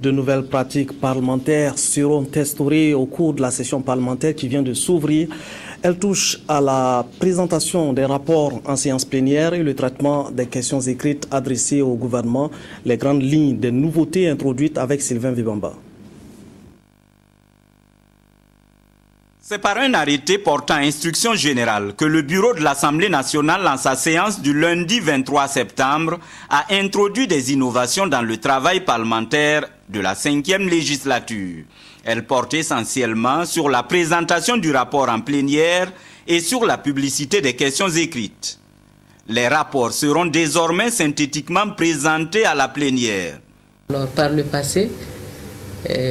De nouvelles pratiques parlementaires seront instaurées au cours de la session parlementaire qui vient de s'ouvrir. Elles touchent à la présentation des rapports en séance plénière et le traitement des questions écrites adressées au gouvernement, les grandes lignes des nouveautés introduites avec Sylvain Vibamba. C'est par un arrêté portant instruction générale que le bureau de l'Assemblée nationale, en sa séance du lundi 23 septembre, a introduit des innovations dans le travail parlementaire de la 5e législature. Elle porte essentiellement sur la présentation du rapport en plénière et sur la publicité des questions écrites. Les rapports seront désormais synthétiquement présentés à la plénière. Alors, par le passé,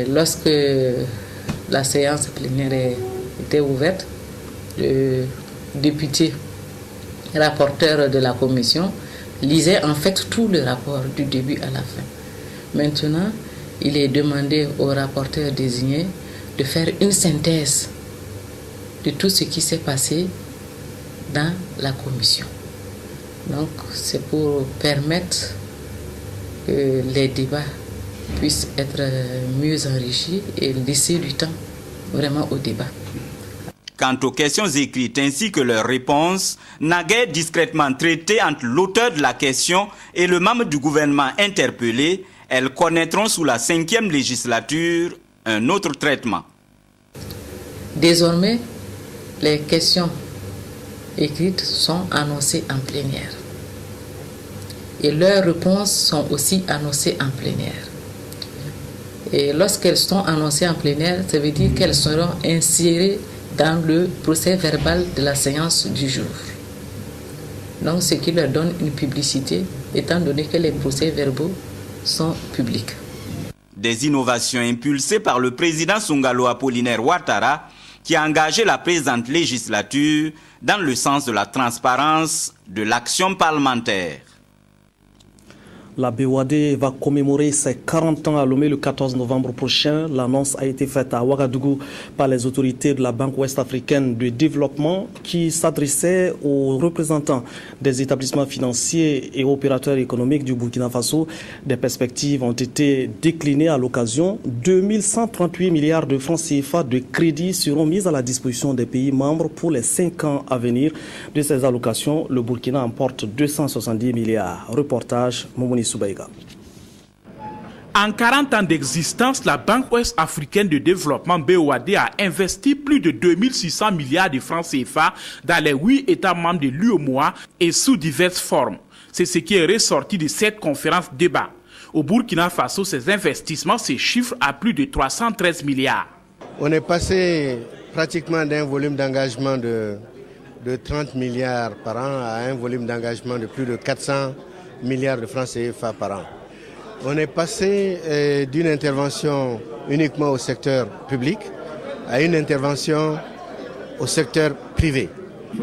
lorsque la séance plénière était ouverte, le député rapporteur de la commission lisait en fait tout le rapport du début à la fin. Maintenant, il est demandé au rapporteur désigné de faire une synthèse de tout ce qui s'est passé dans la commission. Donc, c'est pour permettre que les débats puissent être mieux enrichis et laisser du temps vraiment au débat. Quant aux questions écrites ainsi que leurs réponses, naguère discrètement traitées entre l'auteur de la question et le membre du gouvernement interpellé, elles connaîtront sous la 5e législature un autre traitement. Désormais, les questions écrites sont annoncées en plénière. Et leurs réponses sont aussi annoncées en plénière. Et lorsqu'elles sont annoncées en plénière, ça veut dire qu'elles seront insérées dans le procès verbal de la séance du jour. Donc, ce qui leur donne une publicité, étant donné que les procès verbaux sont publics. Des innovations impulsées par le président Sungalo Apollinaire Ouattara, qui a engagé la présente législature dans le sens de la transparence de l'action parlementaire. La BOAD va commémorer ses 40 ans à Lomé le 14 novembre prochain. L'annonce a été faite à Ouagadougou par les autorités de la Banque ouest-africaine de développement qui s'adressaient aux représentants des établissements financiers et opérateurs économiques du Burkina Faso. Des perspectives ont été déclinées à l'occasion. 2138 milliards de francs CFA de crédits seront mis à la disposition des pays membres pour les 5 ans à venir. De ces allocations, le Burkina emporte 270 milliards. Reportage Moumouni Soubaïga. En 40 ans d'existence, la Banque ouest-africaine de développement BOAD a investi plus de 2600 milliards de francs CFA dans les 8 États membres de l'UEMOA et sous diverses formes. C'est ce qui est ressorti de cette conférence débat. Au Burkina Faso, ces investissements se chiffrent à plus de 313 milliards. On est passé pratiquement d'un volume d'engagement de 30 milliards par an à un volume d'engagement de plus de 400 milliards de francs CFA par an. On est passé d'une intervention uniquement au secteur public à une intervention au secteur privé.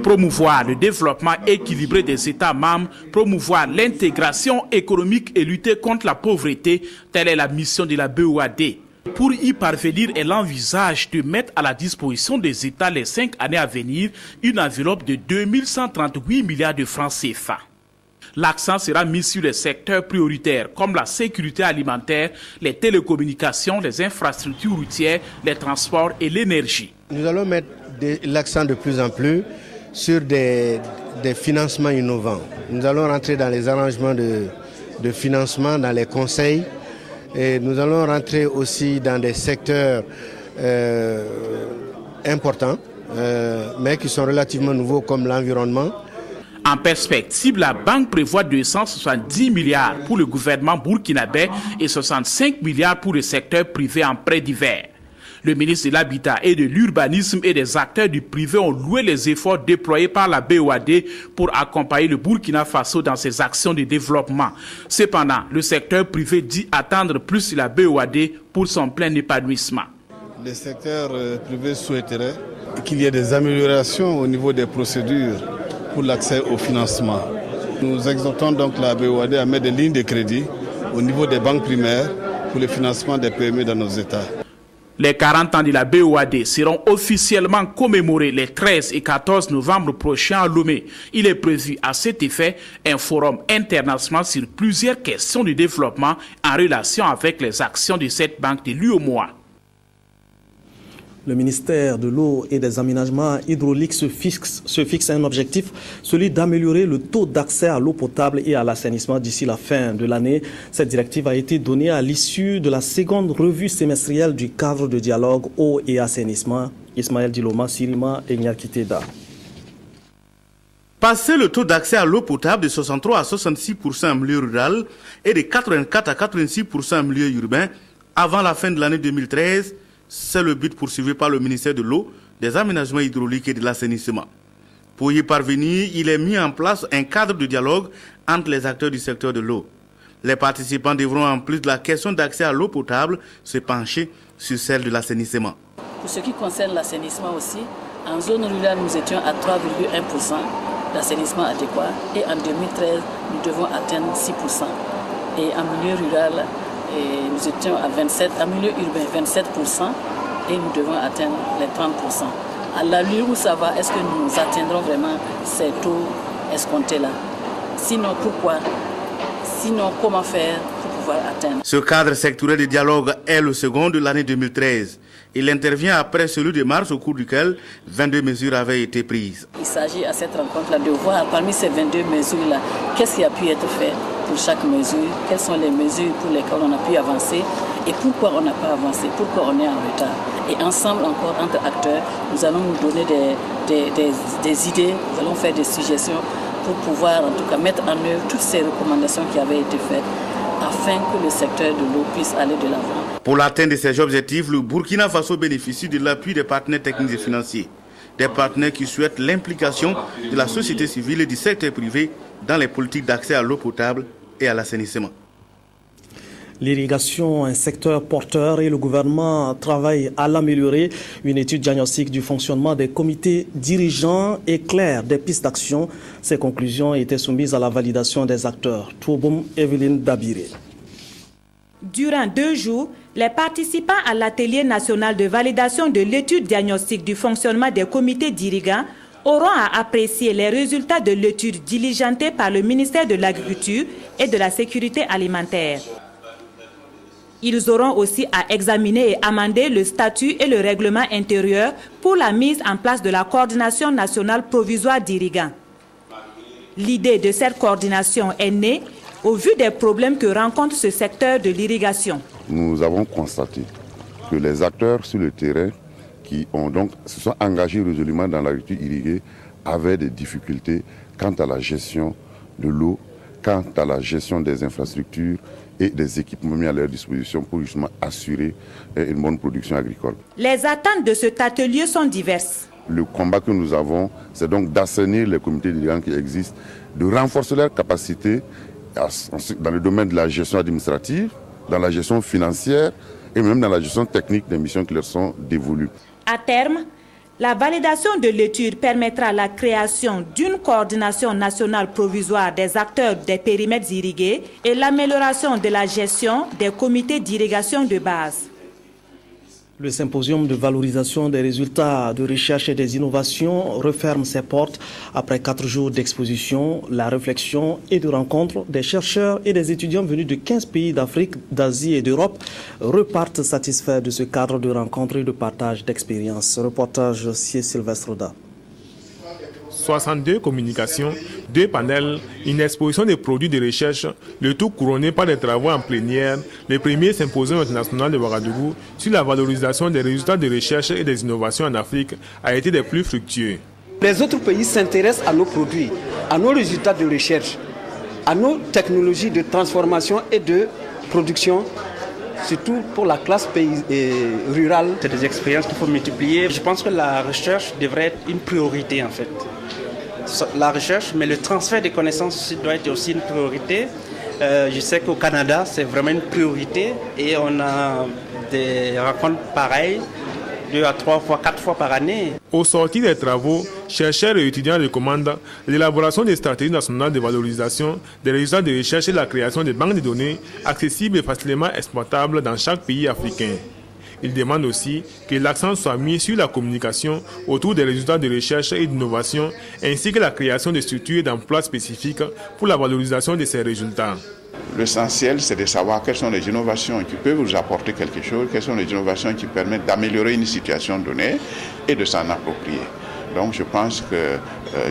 Promouvoir le développement équilibré des États membres, promouvoir l'intégration économique et lutter contre la pauvreté, telle est la mission de la BOAD. Pour y parvenir, elle envisage de mettre à la disposition des États les 5 années à venir une enveloppe de 2138 milliards de francs CFA. L'accent sera mis sur les secteurs prioritaires comme la sécurité alimentaire, les télécommunications, les infrastructures routières, les transports et l'énergie. Nous allons mettre l'accent de plus en plus sur des financements innovants. Nous allons rentrer dans les arrangements de financement, dans les conseils. Et nous allons rentrer aussi dans des secteurs importants, mais qui sont relativement nouveaux comme l'environnement. En perspective, la banque prévoit 270 milliards pour le gouvernement burkinabé et 65 milliards pour le secteur privé en prêts divers. Le ministre de l'Habitat et de l'Urbanisme et des acteurs du privé ont loué les efforts déployés par la BOAD pour accompagner le Burkina Faso dans ses actions de développement. Cependant, le secteur privé dit attendre plus de la BOAD pour son plein épanouissement. Le secteur privé souhaiterait qu'il y ait des améliorations au niveau des procédures pour l'accès au financement. Nous exhortons donc la BOAD à mettre des lignes de crédit au niveau des banques primaires pour le financement des PME dans nos États. Les 40 ans de la BOAD seront officiellement commémorés les 13 et 14 novembre prochains à Lomé. Il est prévu à cet effet un forum international sur plusieurs questions de développement en relation avec les actions de cette banque de l'UEMOA. Le ministère de l'eau et des aménagements hydrauliques se fixe un objectif, celui d'améliorer le taux d'accès à l'eau potable et à l'assainissement d'ici la fin de l'année. Cette directive a été donnée à l'issue de la seconde revue semestrielle du cadre de dialogue eau et assainissement. Ismaël Diloma, Sirima et Nyakiteda. Passer le taux d'accès à l'eau potable de 63 à 66% en milieu rural et de 84 à 86% en milieu urbain avant la fin de l'année 2013, c'est le but poursuivi par le ministère de l'eau, des aménagements hydrauliques et de l'assainissement. Pour y parvenir, il est mis en place un cadre de dialogue entre les acteurs du secteur de l'eau. Les participants devront, en plus de la question d'accès à l'eau potable, se pencher sur celle de l'assainissement. Pour ce qui concerne l'assainissement aussi, en zone rurale, nous étions à 3,1% d'assainissement adéquat et en 2013, nous devons atteindre 6%. Et en milieu rural, nous étions à 27%, en milieu urbain 27% et nous devons atteindre les 30%. À l'allure où ça va, est-ce que nous atteindrons vraiment ces taux escomptés-là? Sinon, pourquoi? Sinon, comment faire pour pouvoir atteindre? Ce cadre sectoriel de dialogue est le second de l'année 2013. Il intervient après celui de mars au cours duquel 22 mesures avaient été prises. Il s'agit à cette rencontre-là de voir parmi ces 22 mesures-là, qu'est-ce qui a pu être fait pour chaque mesure, quelles sont les mesures pour lesquelles on a pu avancer et pourquoi on n'a pas avancé, pourquoi on est en retard. Et ensemble encore, entre acteurs, nous allons nous donner des idées, nous allons faire des suggestions pour pouvoir en tout cas mettre en œuvre toutes ces recommandations qui avaient été faites afin que le secteur de l'eau puisse aller de l'avant. Pour l'atteinte de ces objectifs, le Burkina Faso bénéficie de l'appui des partenaires techniques et financiers. Des partenaires qui souhaitent l'implication de la société civile et du secteur privé dans les politiques d'accès à l'eau potable et à l'assainissement. L'irrigation, un secteur porteur et le gouvernement travaille à l'améliorer. Une étude diagnostique du fonctionnement des comités dirigeants éclaire des pistes d'action. Ces conclusions étaient soumises à la validation des acteurs. Touboum, Evelyne Dabiré. Durant 2 jours, les participants à l'atelier national de validation de l'étude diagnostique du fonctionnement des comités dirigeants auront à apprécier les résultats de l'étude diligentée par le ministère de l'Agriculture et de la Sécurité alimentaire. Ils auront aussi à examiner et amender le statut et le règlement intérieur pour la mise en place de la coordination nationale provisoire d'irrigants. L'idée de cette coordination est née au vu des problèmes que rencontre ce secteur de l'irrigation. Nous avons constaté que les acteurs sur le terrain qui se sont engagés résolument dans l'agriculture irriguée avaient des difficultés quant à la gestion de l'eau, quant à la gestion des infrastructures et des équipements mis à leur disposition pour justement assurer une bonne production agricole. Les attentes de cet atelier sont diverses. Le combat que nous avons, c'est donc d'assainir les comités dirigeants qui existent, de renforcer leurs capacités dans le domaine de la gestion administrative, dans la gestion financière et même dans la gestion technique des missions qui leur sont dévolues. À terme, la validation de l'étude permettra la création d'une coordination nationale provisoire des acteurs des périmètres irrigués et l'amélioration de la gestion des comités d'irrigation de base. Le symposium de valorisation des résultats de recherche et des innovations referme ses portes. Après 4 jours d'exposition, la réflexion et de rencontres des chercheurs et des étudiants venus de 15 pays d'Afrique, d'Asie et d'Europe repartent satisfaits de ce cadre de rencontres et de partage d'expériences. Reportage Sylvestre Da. 62 communications, 2 panels, une exposition des produits de recherche, le tout couronné par des travaux en plénière, le premier symposium international de Ouagadougou sur la valorisation des résultats de recherche et des innovations en Afrique a été des plus fructueux. Les autres pays s'intéressent à nos produits, à nos résultats de recherche, à nos technologies de transformation et de production, surtout pour la classe rurale. C'est des expériences qu'il faut multiplier. Je pense que la recherche devrait être une priorité en fait. La recherche, mais le transfert des connaissances doit être aussi une priorité. Je sais qu'au Canada, c'est vraiment une priorité et on a des rencontres pareilles 2 à 3 fois, 4 fois par année. Au sortir des travaux, chercheurs et étudiants recommandent l'élaboration des stratégies nationales de valorisation des résultats de recherche et la création de banques de données accessibles et facilement exploitables dans chaque pays africain. Il demande aussi que l'accent soit mis sur la communication autour des résultats de recherche et d'innovation, ainsi que la création de structures d'emploi spécifiques pour la valorisation de ces résultats. L'essentiel, c'est de savoir quelles sont les innovations qui peuvent vous apporter quelque chose, quelles sont les innovations qui permettent d'améliorer une situation donnée et de s'en approprier. Donc je pense que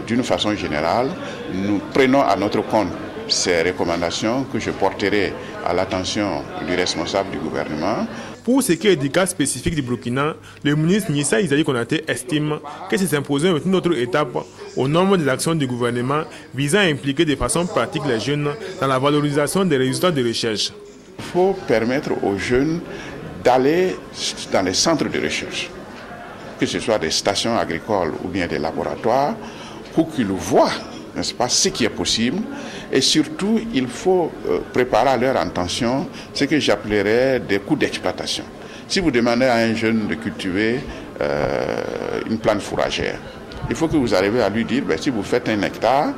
d'une façon générale, nous prenons à notre compte ces recommandations que je porterai à l'attention du responsable du gouvernement. Pour ce qui est du cas spécifique du Burkina, le ministre Nissa Isaïe Konaté estime que ces symposiums est une autre étape au nombre des actions du gouvernement visant à impliquer de façon pratique les jeunes dans la valorisation des résultats de recherche. Il faut permettre aux jeunes d'aller dans les centres de recherche, que ce soit des stations agricoles ou bien des laboratoires, pour qu'ils voient, n'est-ce pas, ce qui est possible. Et surtout, il faut préparer à leur intention ce que j'appellerais des coûts d'exploitation. Si vous demandez à un jeune de cultiver une plante fourragère, il faut que vous arriviez à lui dire, si vous faites 1 hectare,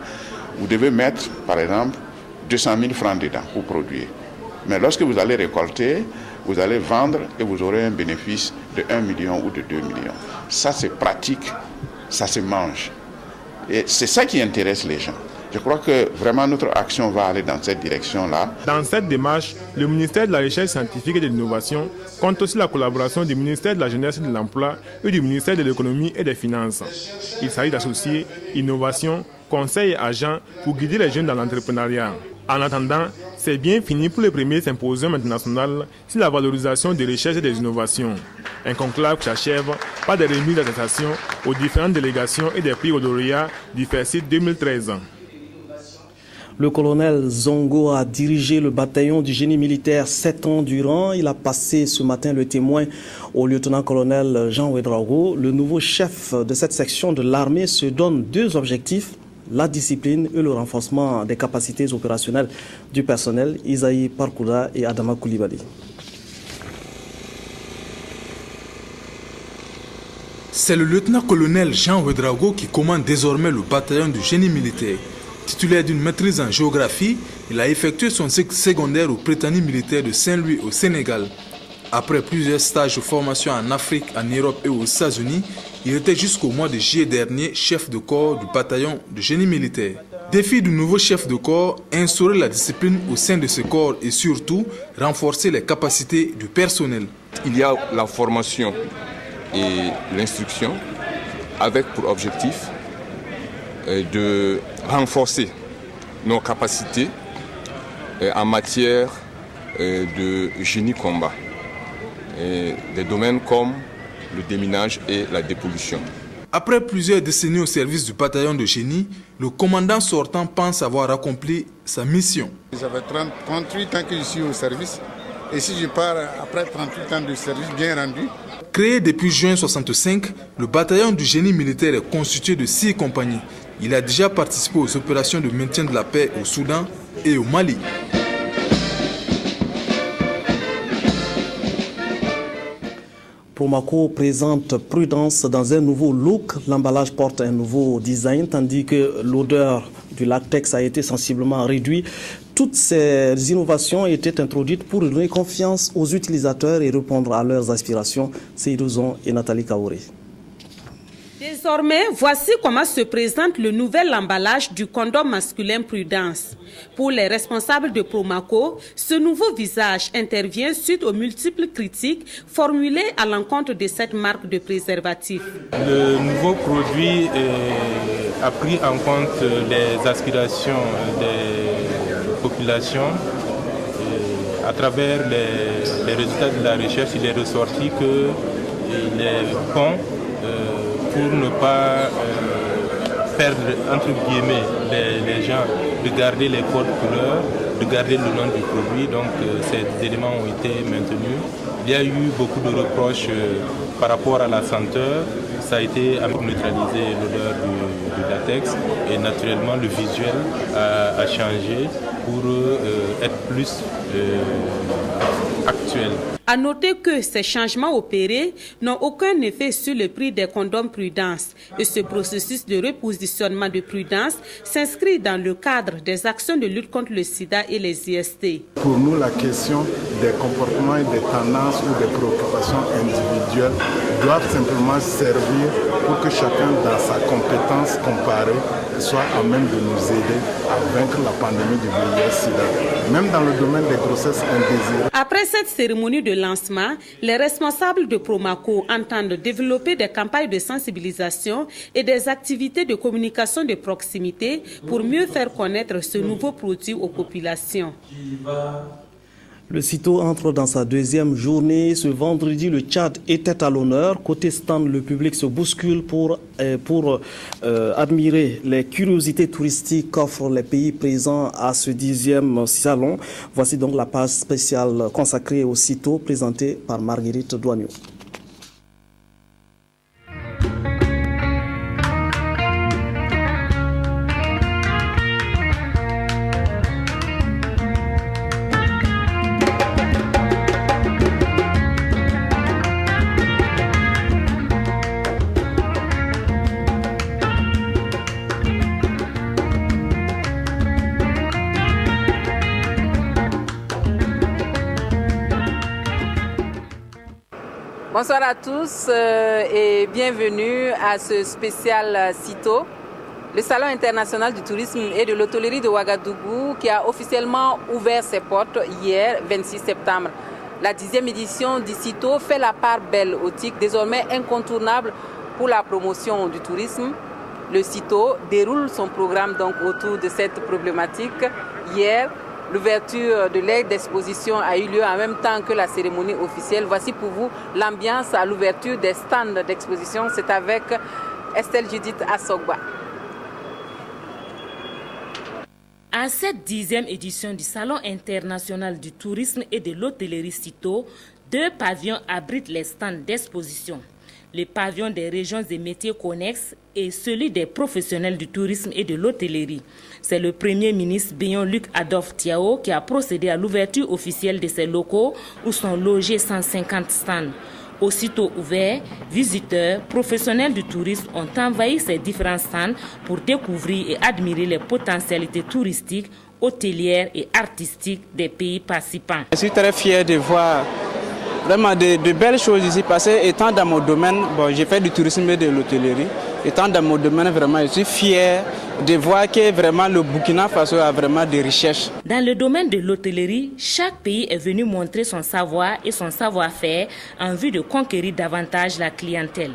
vous devez mettre, par exemple, 200 000 francs dedans pour produire. Mais lorsque vous allez récolter, vous allez vendre et vous aurez un bénéfice de 1 million ou de 2 millions. Ça, c'est pratique, ça se mange. Et c'est ça qui intéresse les gens. Je crois que vraiment notre action va aller dans cette direction-là. Dans cette démarche, le ministère de la Recherche scientifique et de l'Innovation compte aussi la collaboration du ministère de la Jeunesse et de l'Emploi et du ministère de l'Économie et des Finances. Il s'agit d'associer innovation, conseil et agents pour guider les jeunes dans l'entrepreneuriat. En attendant, c'est bien fini pour le premier symposium international sur la valorisation des recherches et des innovations. Un conclave qui s'achève par des remises d'attestation aux différentes délégations et des prix au lauréat du FECIT 2013. Le colonel Zongo a dirigé le bataillon du génie militaire 7 ans durant. Il a passé ce matin le témoin au lieutenant-colonel Jean Ouedraogo. Le nouveau chef de cette section de l'armée se donne 2 objectifs, la discipline et le renforcement des capacités opérationnelles du personnel, Isaïe Parkouda et Adama Koulibaly. C'est le lieutenant-colonel Jean Ouedraogo qui commande désormais le bataillon du génie militaire. Titulaire d'une maîtrise en géographie, il a effectué son cycle secondaire au Prétani militaire de Saint-Louis au Sénégal. Après plusieurs stages de formation en Afrique, en Europe et aux États-Unis, il était jusqu'au mois de juillet dernier chef de corps du bataillon de génie militaire. Défi du nouveau chef de corps, instaurer la discipline au sein de ce corps et surtout renforcer les capacités du personnel. Il y a la formation et l'instruction avec pour objectif de renforcer nos capacités en matière de génie combat, des domaines comme le déminage et la dépollution. Après plusieurs décennies au service du bataillon de génie, le commandant sortant pense avoir accompli sa mission. Ça fait 38 ans que je suis au service et si je pars après 38 ans de service bien rendu. Créé depuis juin 1965, le bataillon du génie militaire est constitué de 6 compagnies. Il a déjà participé aux opérations de maintien de la paix au Soudan et au Mali. Promaco présente Prudence dans un nouveau look. L'emballage porte un nouveau design, tandis que l'odeur du latex a été sensiblement réduite. Toutes ces innovations étaient introduites pour donner confiance aux utilisateurs et répondre à leurs aspirations. Seydou et Nathalie Kaouré. Désormais, voici comment se présente le nouvel emballage du condom masculin Prudence. Pour les responsables de Promaco, ce nouveau visage intervient suite aux multiples critiques formulées à l'encontre de cette marque de préservatif. Le nouveau produit a pris en compte les aspirations des populations. À travers les résultats de la recherche, il est ressorti qu'il est bon pour ne pas perdre, entre guillemets, les gens, de garder les codes couleurs, de garder le nom du produit. Donc ces éléments ont été maintenus. Il y a eu beaucoup de reproches par rapport à la senteur. Ça a été à neutraliser l'odeur du latex et naturellement le visuel a changé pour être plus actuel. À noter que ces changements opérés n'ont aucun effet sur le prix des condoms Prudence. Et ce processus de repositionnement de Prudence s'inscrit dans le cadre des actions de lutte contre le sida et les IST. Pour nous, la question des comportements et des tendances ou des préoccupations individuelles doivent simplement servir pour que chacun, dans sa compétence comparée, soit à même de nous aider à vaincre la pandémie du VIH-Sida, même dans le domaine des grossesses indésirées. Après cette cérémonie de lancement, les responsables de Promaco entendent développer des campagnes de sensibilisation et des activités de communication de proximité pour mieux faire connaître ce nouveau produit aux populations. Le CITO entre dans sa deuxième journée. Ce vendredi, le Tchad était à l'honneur. Côté stand, le public se bouscule pour admirer les curiosités touristiques qu'offrent les pays présents à ce 10e salon. Voici donc la page spéciale consacrée au CITO, présentée par Marguerite Douagneau. Bonsoir à tous et bienvenue à ce spécial CITO, le Salon international du tourisme et de l'hôtellerie de Ouagadougou qui a officiellement ouvert ses portes hier, 26 septembre. La 10e édition du CITO fait la part belle au TIC, désormais incontournable pour la promotion du tourisme. Le CITO déroule son programme donc autour de cette problématique. Hier, l'ouverture de l'aire d'exposition a eu lieu en même temps que la cérémonie officielle. Voici pour vous l'ambiance à l'ouverture des stands d'exposition. C'est avec Estelle Judith Assogba. À cette 10e édition du Salon international du tourisme et de l'hôtellerie CITO, 2 pavillons abritent les stands d'exposition. Le pavillon des régions et métiers connexes et celui des professionnels du tourisme et de l'hôtellerie. C'est le Premier ministre Béon Luc Adolphe Tiao qui a procédé à l'ouverture officielle de ces locaux où sont logés 150 stands. Aussitôt ouverts, visiteurs, professionnels du tourisme ont envahi ces différents stands pour découvrir et admirer les potentialités touristiques, hôtelières et artistiques des pays participants. Je suis très fier de voir vraiment de belles choses ici parce que étant dans mon domaine, j'ai fait du tourisme et de l'hôtellerie. Étant dans mon domaine, vraiment, je suis fier de voir que vraiment le Burkina Faso a vraiment des richesses. Dans le domaine de l'hôtellerie, chaque pays est venu montrer son savoir et son savoir-faire en vue de conquérir davantage la clientèle.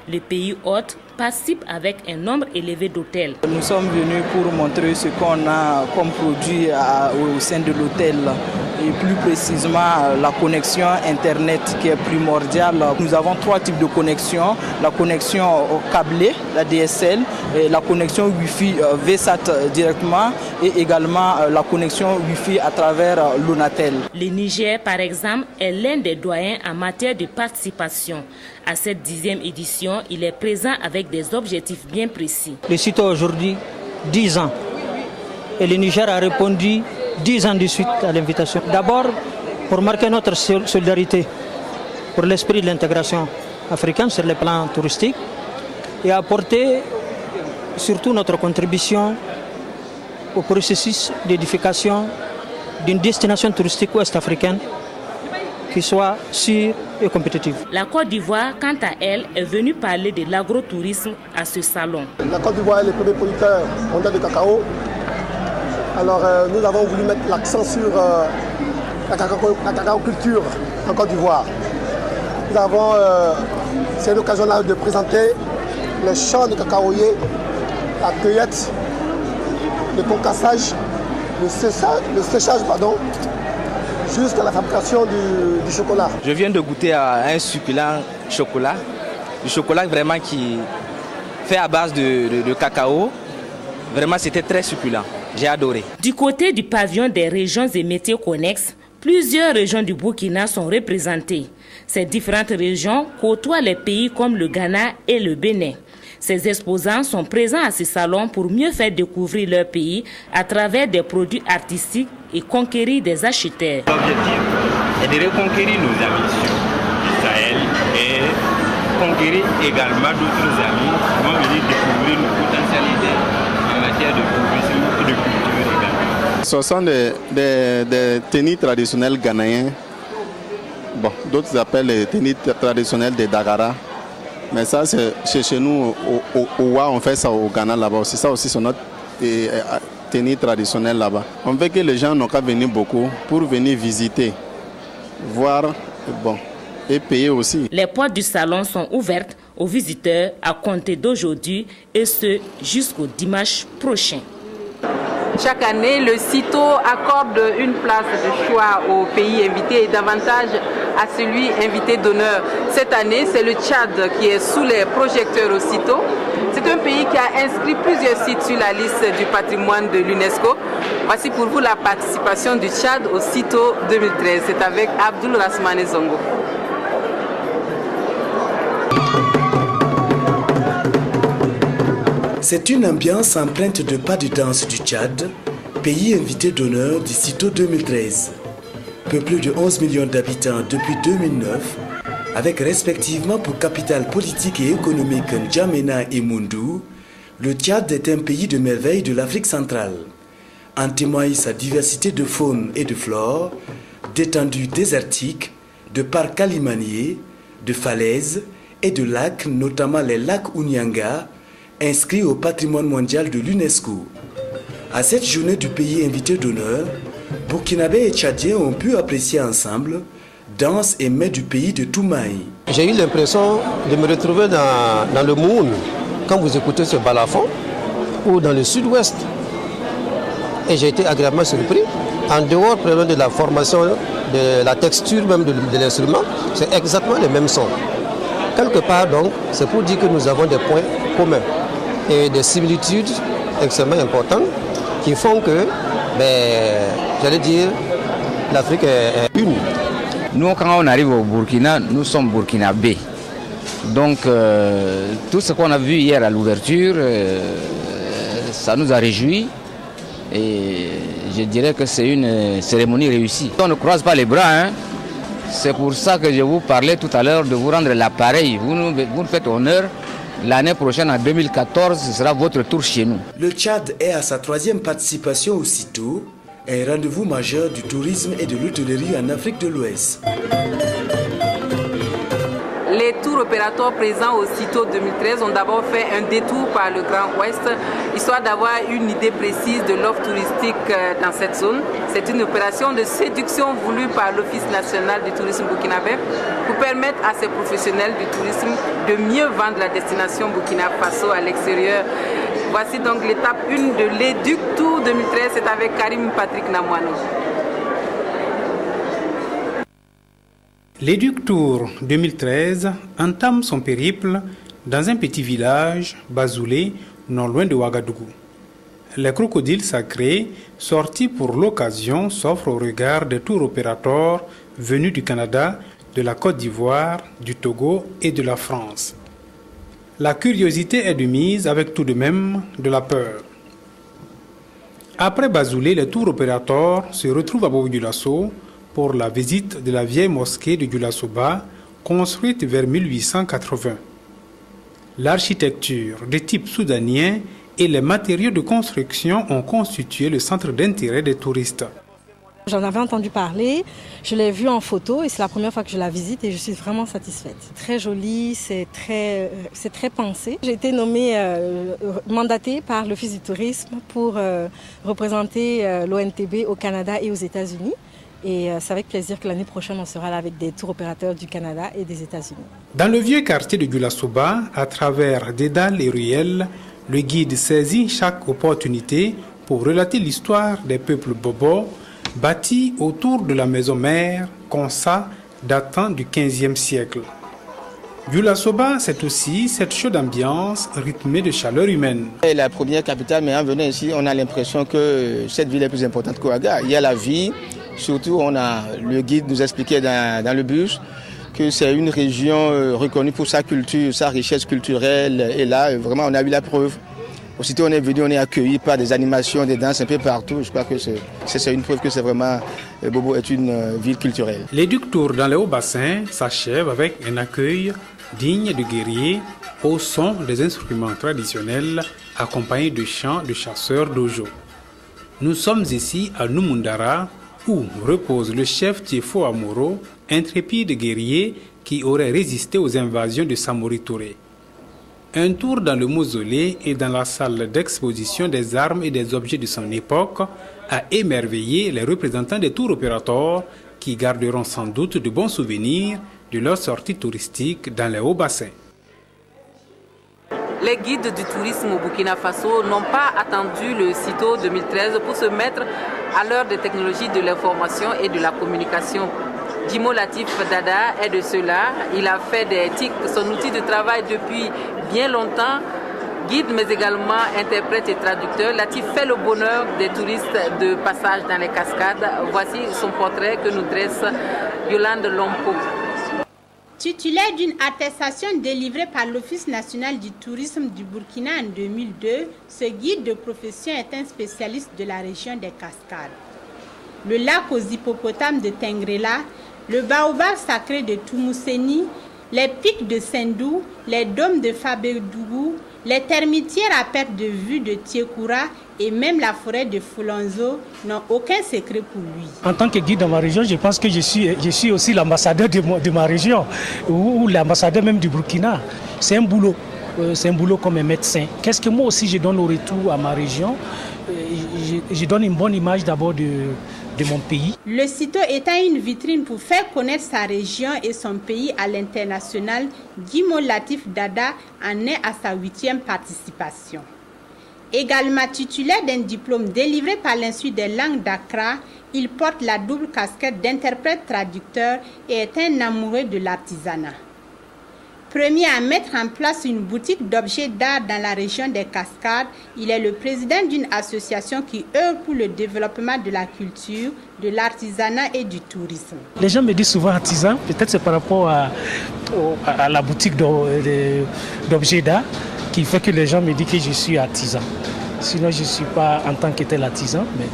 Les pays hôtes participent avec un nombre élevé d'hôtels. Nous sommes venus pour montrer ce qu'on a comme produit au sein de l'hôtel et plus précisément la connexion Internet qui est primordiale. Nous avons 3 types de connexions. La connexion câblée, la DSL, et la connexion Wi-Fi VSAT directement et également la connexion Wi-Fi à travers l'Onatel. Le Niger, par exemple, est l'un des doyens en matière de participation. À cette 10e édition, il est présent avec des objectifs bien précis. Le CITO aujourd'hui, 10 ans. Et le Niger a répondu 10 ans de suite à l'invitation. D'abord, pour marquer notre solidarité pour l'esprit de l'intégration africaine sur le plan touristique et apporter surtout notre contribution au processus d'édification d'une destination touristique ouest-africaine qui soit sûre et compétitive. La Côte d'Ivoire, quant à elle, est venue parler de l'agrotourisme à ce salon. La Côte d'Ivoire est le premier producteur mondial de cacao. Alors nous avons voulu mettre l'accent sur la cacaoculture en Côte d'Ivoire. C'est l'occasion là de présenter les champs de cacaoyers, la cueillette, le concassage, le séchage, jusqu'à la fabrication du chocolat. Je viens de goûter à un succulent chocolat, du chocolat vraiment qui fait à base de cacao. Vraiment, c'était très succulent. J'ai adoré. Du côté du pavillon des régions et métiers connexes, plusieurs régions du Burkina sont représentées. Ces différentes régions côtoient les pays comme le Ghana et le Bénin. Ces exposants sont présents à ce salon pour mieux faire découvrir leur pays à travers des produits artistiques et conquérir des acheteurs. L'objectif est de reconquérir nos amis du Sahel et conquérir également d'autres amis qui vont venir découvrir nos potentialités en matière de tourisme et de culture également. Ce sont des tenues traditionnelles ghanéennes. Bon, d'autres appellent les tenues traditionnelles des Dagara. Mais ça, c'est chez nous, au Oua, on fait ça au Ghana là-bas aussi. Ça aussi, c'est notre tenue traditionnelle là-bas. On veut que les gens n'ont qu'à venir beaucoup pour venir visiter, voir, bon, et payer aussi. Les portes du salon sont ouvertes aux visiteurs à compter d'aujourd'hui et ce jusqu'au dimanche prochain. Chaque année, le CITO accorde une place de choix au pays invité et davantage à celui invité d'honneur. Cette année, c'est le Tchad qui est sous les projecteurs au CITO. C'est un pays qui a inscrit plusieurs sites sur la liste du patrimoine de l'UNESCO. Voici pour vous la participation du Tchad au CITO 2013. C'est avec Abdoul Rasmane Zongo. C'est une ambiance empreinte de pas de danse du Tchad, pays invité d'honneur du CITO 2013. Peuplé de 11 millions d'habitants depuis 2009, avec respectivement pour capitale politique et économique N'Djamena et Moundou, le Tchad est un pays de merveille de l'Afrique centrale. En témoigne sa diversité de faune et de flore, d'étendues désertiques, de parcs alimaniers, de falaises et de lacs, notamment les lacs Ounyanga, inscrit au patrimoine mondial de l'UNESCO. À cette journée du pays invité d'honneur, Burkinabés et Tchadiens ont pu apprécier ensemble danse et mets du pays de Toumaï. J'ai eu l'impression de me retrouver dans le Moun quand vous écoutez ce balafon ou dans le sud-ouest. Et j'ai été agréablement surpris. En dehors de la formation, de la texture même de l'instrument, c'est exactement les mêmes sons. Quelque part donc, c'est pour dire que nous avons des points communs et des similitudes extrêmement importantes qui font que, j'allais dire, l'Afrique est une. Nous, quand on arrive au Burkina, nous sommes burkinabés. Donc, tout ce qu'on a vu hier à l'ouverture, ça nous a réjouis. Et je dirais que c'est une cérémonie réussie. On ne croise pas les bras, hein. C'est pour ça que je vous parlais tout à l'heure de vous rendre l'appareil. Vous nous faites honneur. L'année prochaine, en 2014, ce sera votre tour chez nous. Le Tchad est à sa 3e participation au CITO, un rendez-vous majeur du tourisme et de l'hôtellerie en Afrique de l'Ouest. Les tours opérateurs présents au CITO 2013 ont d'abord fait un détour par le Grand Ouest, histoire d'avoir une idée précise de l'offre touristique dans cette zone. C'est une opération de séduction voulue par l'Office national du tourisme burkinabé pour permettre à ces professionnels du tourisme de mieux vendre la destination Burkina Faso à l'extérieur. Voici donc l'étape 1 de l'Éduc Tour 2013, c'est avec Karim Patrick Namouano. L'Éduc Tour 2013 entame son périple dans un petit village, Bazoulé, non loin de Ouagadougou. Les crocodiles sacrés, sortis pour l'occasion, s'offrent au regard des tours opérateurs venus du Canada, de la Côte d'Ivoire, du Togo et de la France. La curiosité est de mise avec tout de même de la peur. Après Bazoulé, les tours opérateurs se retrouvent à Bobo-Dioulasso pour la visite de la vieille mosquée de Dioulasso-Ba, construite vers 1880. L'architecture de type soudanien et les matériaux de construction ont constitué le centre d'intérêt des touristes. J'en avais entendu parler, je l'ai vu en photo et c'est la première fois que je la visite et je suis vraiment satisfaite. C'est très joli, c'est très pensé. J'ai été nommée, mandatée par l'Office du tourisme pour représenter l'ONTB au Canada et aux États-Unis. Et c'est avec plaisir que l'année prochaine, on sera là avec des tours opérateurs du Canada et des États-Unis. Dans le vieux quartier de Dioulasso-Ba, à travers des dalles et ruelles, le guide saisit chaque opportunité pour relater l'histoire des peuples Bobo, bâtis autour de la maison mère, Konsa, datant du XVe siècle. Dioulasso-Ba, c'est aussi cette chaude ambiance rythmée de chaleur humaine. C'est la première capitale, mais en venant ici, on a l'impression que cette ville est plus importante qu'Ouaga. Il y a la vie, surtout le guide nous expliquait dans le bus que c'est une région reconnue pour sa culture, sa richesse culturelle. Et là, vraiment, on a eu la preuve. Aussitôt on est venu, on est accueilli par des animations, des danses un peu partout. Je crois que c'est une preuve que c'est vraiment, Bobo est une ville culturelle. L'éduc tour dans le Haut-Bassin s'achève avec un accueil digne de guerriers au son des instruments traditionnels accompagnés de chants de chasseurs d'Ojo. Nous sommes ici à Numundara où repose le chef Tiefo Amoro, intrépide guerrier qui aurait résisté aux invasions de Samori Touré. Un tour dans le mausolée et dans la salle d'exposition des armes et des objets de son époque a émerveillé les représentants des tours opérateurs qui garderont sans doute de bons souvenirs de leur sortie touristique dans les Hauts-Bassins. Les guides du tourisme au Burkina Faso n'ont pas attendu le CITO 2013 pour se mettre à l'heure des technologies de l'information et de la communication. Djimo Latif Dada est de cela. Il a fait des TIC son outil de travail depuis bien longtemps. Guide mais également interprète et traducteur, Latif fait le bonheur des touristes de passage dans les cascades. Voici son portrait que nous dresse Yolande Lompo. Titulaire d'une attestation délivrée par l'Office national du tourisme du Burkina en 2002, ce guide de profession est un spécialiste de la région des cascades. Le lac aux hippopotames de Tengrela, le baobab sacré de Toumousséni, les pics de Sendou, les dômes de Fabédougou, les termitières à perte de vue de Tiekoura et même la forêt de Foulonzo n'ont aucun secret pour lui. En tant que guide dans ma région, je pense que je suis aussi l'ambassadeur de ma région ou l'ambassadeur même du Burkina. C'est un boulot. C'est un boulot comme un médecin. Qu'est-ce que moi aussi je donne au retour à ma région? Je donne une bonne image d'abord de mon pays. Le CITO étant une vitrine pour faire connaître sa région et son pays à l'international, Djimo Latif Dada en est à sa 8e participation. Également titulaire d'un diplôme délivré par l'Institut des langues d'Accra, il porte la double casquette d'interprète-traducteur et est un amoureux de l'artisanat. Premier à mettre en place une boutique d'objets d'art dans la région des Cascades, il est le président d'une association qui œuvre pour le développement de la culture, de l'artisanat et du tourisme. Les gens me disent souvent artisan, peut-être c'est par rapport à la boutique d'objets d'art qui fait que les gens me disent que je suis artisan. Sinon je ne suis pas en tant que tel artisan, mais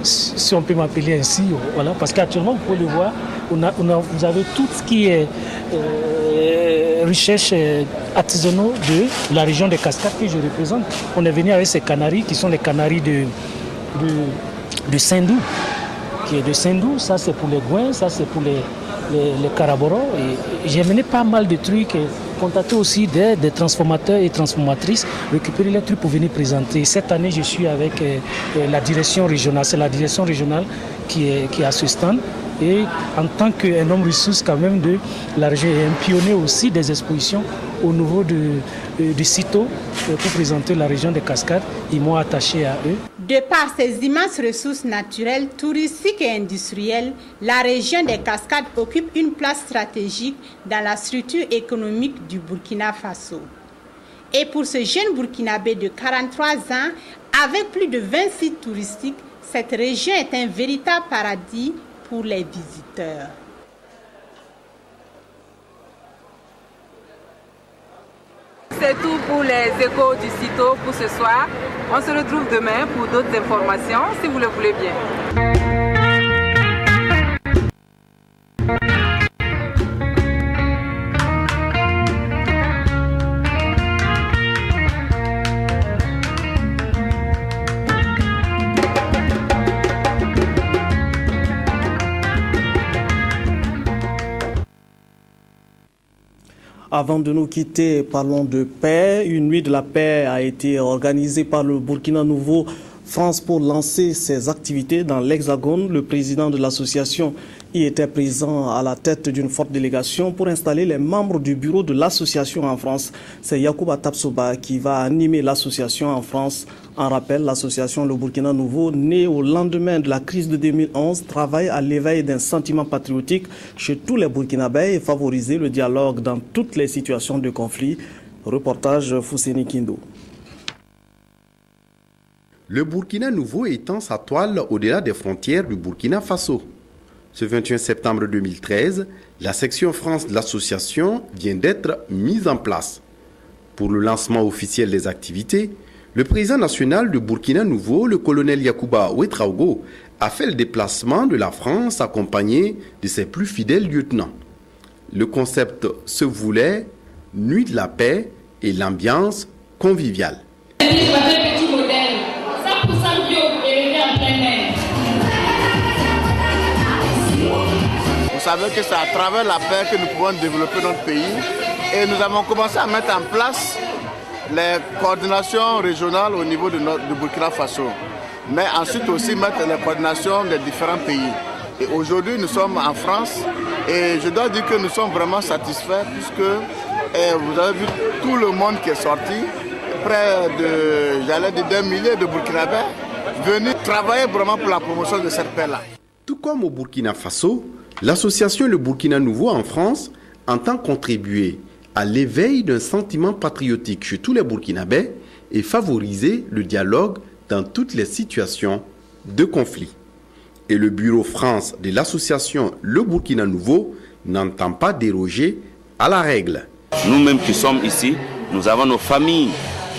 si on peut m'appeler ainsi, voilà, parce qu'actuellement vous pouvez le voir, vous avez tout ce qui est recherche artisanaux de la région des Cascades que je représente. On est venu avec ces canaris qui sont les canaris de Sendou, qui est de Sendou. Ça c'est pour les Gouins, ça c'est pour les Caraboros. Et j'ai mené pas mal de trucs, contacté aussi des transformateurs et transformatrices, récupérer les trucs pour venir présenter. Cette année je suis avec la direction régionale, c'est la direction régionale qui est à ce stand. Et en tant qu'un homme ressource quand même de la région et un pionnier aussi des expositions au niveau du CITO pour présenter la région des Cascades, ils m'ont attaché à eux. De par ses immenses ressources naturelles, touristiques et industrielles, la région des Cascades occupe une place stratégique dans la structure économique du Burkina Faso. Et pour ce jeune Burkinabé de 43 ans, avec plus de 20 sites touristiques, cette région est un véritable paradis pour les visiteurs. C'est tout pour les échos du CITO pour ce soir. On se retrouve demain pour d'autres informations, si vous le voulez bien. Avant de nous quitter, parlons de paix. Une nuit de la paix a été organisée par le Burkina Nouveau France pour lancer ses activités dans l'Hexagone. Le président de l'association y était présent à la tête d'une forte délégation pour installer les membres du bureau de l'association en France. C'est Yacouba Tapsoba qui va animer l'association en France. En rappel, l'association Le Burkina Nouveau, née au lendemain de la crise de 2011, travaille à l'éveil d'un sentiment patriotique chez tous les Burkinabés et favoriser le dialogue dans toutes les situations de conflit. Reportage Fousseni Kindo. Le Burkina Nouveau étend sa toile au-delà des frontières du Burkina Faso. Ce 21 septembre 2013, la section France de l'association vient d'être mise en place. Pour le lancement officiel des activités, le président national de Burkina Nouveau, le colonel Yacouba Ouedraogo, a fait le déplacement de la France accompagné de ses plus fidèles lieutenants. Le concept se voulait nuit de la paix et l'ambiance conviviale. Petit modèle, 100% bio élevé en plein air. Vous savez que c'est à travers la paix que nous pouvons développer notre pays et nous avons commencé à mettre en place les coordinations régionales au niveau de Burkina Faso, mais ensuite aussi mettre les coordinations des différents pays. Et aujourd'hui, nous sommes en France et je dois dire que nous sommes vraiment satisfaits puisque vous avez vu tout le monde qui est sorti, près d'un millier de Burkinabés venus travailler vraiment pour la promotion de cette paix-là. Tout comme au Burkina Faso, l'association Le Burkina Nouveau en France entend contribuer à l'éveil d'un sentiment patriotique chez tous les Burkinabés et favoriser le dialogue dans toutes les situations de conflit. Et le bureau France de l'association Le Burkina Nouveau n'entend pas déroger à la règle. Nous-mêmes qui sommes ici, nous avons nos familles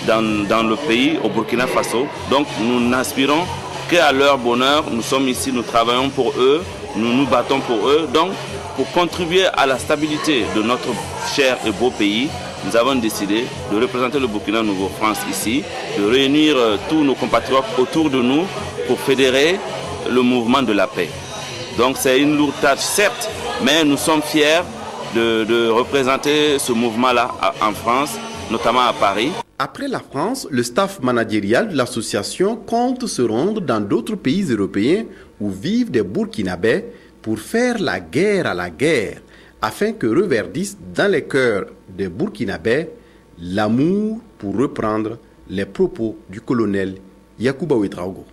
dans le pays, au Burkina Faso. Donc nous n'aspirons qu'à leur bonheur. Nous sommes ici, nous travaillons pour eux, nous nous battons pour eux. Donc pour contribuer à la stabilité de notre cher et beau pays, nous avons décidé de représenter le Burkina Nouveau France ici, de réunir tous nos compatriotes autour de nous pour fédérer le mouvement de la paix. Donc c'est une lourde tâche, certes, mais nous sommes fiers de représenter ce mouvement-là en France, notamment à Paris. Après la France, le staff managérial de l'association compte se rendre dans d'autres pays européens où vivent des Burkinabés pour faire la guerre à la guerre, afin que reverdisse dans les cœurs des Burkinabés l'amour, pour reprendre les propos du colonel Yacouba Ouedraogo.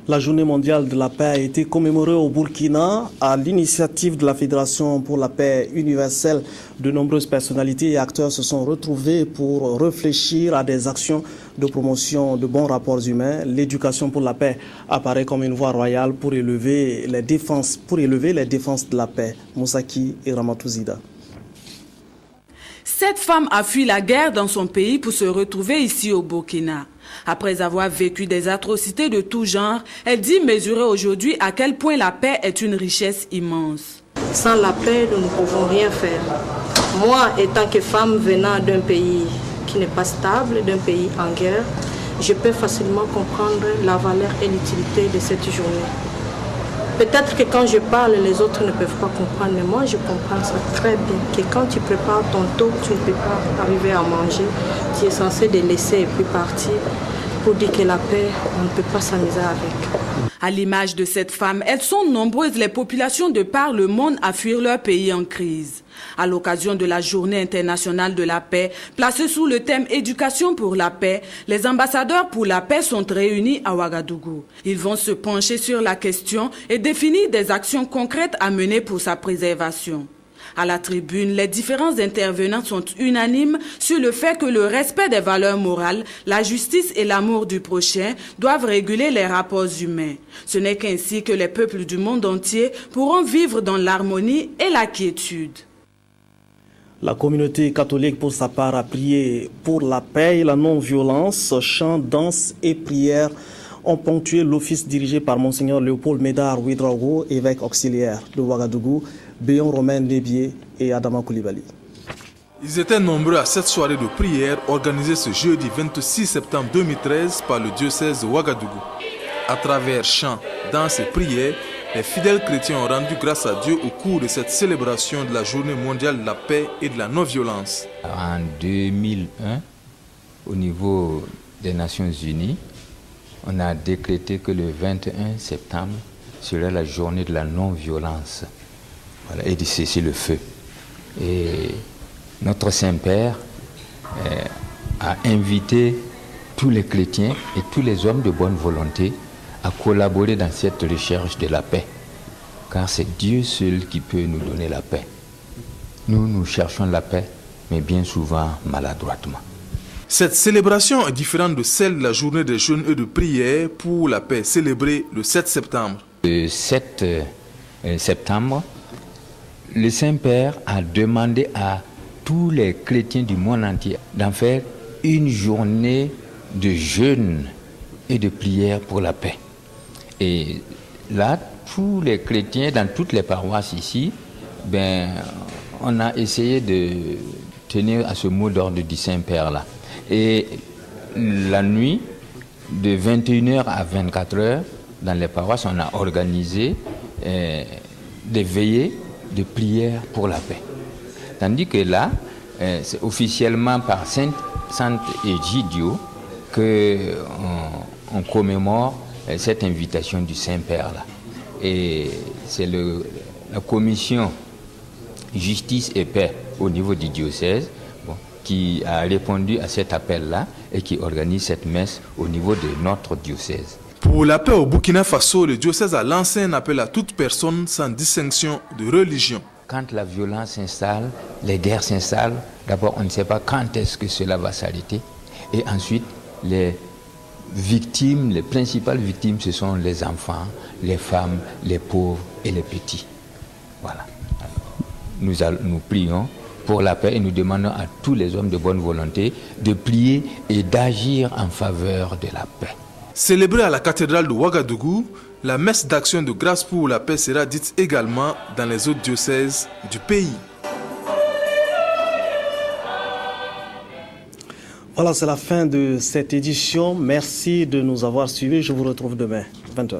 La journée mondiale de la paix a été commémorée au Burkina à l'initiative de la Fédération pour la paix universelle. De nombreuses personnalités et acteurs se sont retrouvés pour réfléchir à des actions de promotion de bons rapports humains. L'éducation pour la paix apparaît comme une voie royale pour élever les défenses de la paix. Moussaki et Ramatouzida. Cette femme a fui la guerre dans son pays pour se retrouver ici au Burkina. Après avoir vécu des atrocités de tout genre, elle dit mesurer aujourd'hui à quel point la paix est une richesse immense. Sans la paix, nous ne pouvons rien faire. Moi, étant que femme venant d'un pays qui n'est pas stable, d'un pays en guerre, je peux facilement comprendre la valeur et l'utilité de cette journée. Peut-être que quand je parle, les autres ne peuvent pas comprendre, mais moi je comprends ça très bien, que quand tu prépares ton taux, tu ne peux pas arriver à manger, tu es censé de laisser et puis partir pour dire que la paix, on ne peut pas s'amuser avec. À l'image de cette femme, elles sont nombreuses les populations de par le monde à fuir leur pays en crise. À l'occasion de la Journée internationale de la paix, placée sous le thème Éducation pour la paix, les ambassadeurs pour la paix sont réunis à Ouagadougou. Ils vont se pencher sur la question et définir des actions concrètes à mener pour sa préservation. À la tribune, les différents intervenants sont unanimes sur le fait que le respect des valeurs morales, la justice et l'amour du prochain doivent réguler les rapports humains. Ce n'est qu'ainsi que les peuples du monde entier pourront vivre dans l'harmonie et la quiétude. La communauté catholique, pour sa part, a prié pour la paix et la non-violence. Chants, danses et prières ont ponctué l'office dirigé par Monseigneur Léopold Médard Ouedraogo, évêque auxiliaire de Ouagadougou, Béon Romain Lébier et Adama Koulibaly. Ils étaient nombreux à cette soirée de prière organisée ce jeudi 26 septembre 2013 par le diocèse de Ouagadougou. À travers chants, danses et prières, les fidèles chrétiens ont rendu grâce à Dieu au cours de cette célébration de la Journée mondiale de la paix et de la non-violence. En 2001, au niveau des Nations Unies, on a décrété que le 21 septembre serait la journée de la non-violence. Voilà, et de cesser le feu. Et notre Saint-Père a invité tous les chrétiens et tous les hommes de bonne volonté à collaborer dans cette recherche de la paix. Car c'est Dieu seul qui peut nous donner la paix. Nous cherchons la paix, mais bien souvent maladroitement. Cette célébration est différente de celle de la journée des jeûnes et de prière pour la paix célébrée le 7 septembre. Le 7 septembre, le Saint-Père a demandé à tous les chrétiens du monde entier d'en faire une journée de jeûne et de prière pour la paix. Et là, tous les chrétiens dans toutes les paroisses ici, on a essayé de tenir à ce mot d'ordre du Saint-Père là. Et la nuit, de 21h à 24h, dans les paroisses, on a organisé des veillées de prière pour la paix. Tandis que là, c'est officiellement par Sainte Egidio qu'on commémore cette invitation du Saint-Père là. Et c'est la commission Justice et Paix au niveau du diocèse qui a répondu à cet appel-là et qui organise cette messe au niveau de notre diocèse. Pour la paix au Burkina Faso, le diocèse a lancé un appel à toute personne sans distinction de religion. Quand la violence s'installe, les guerres s'installent, d'abord on ne sait pas quand est-ce que cela va s'arrêter. Et ensuite, les victimes, les principales victimes, ce sont les enfants, les femmes, les pauvres et les petits. Voilà. Nous prions pour la paix et nous demandons à tous les hommes de bonne volonté de prier et d'agir en faveur de la paix. Célébrée à la cathédrale de Ouagadougou, la messe d'action de grâce pour la paix sera dite également dans les autres diocèses du pays. Voilà, c'est la fin de cette édition. Merci de nous avoir suivis. Je vous retrouve demain, 20h.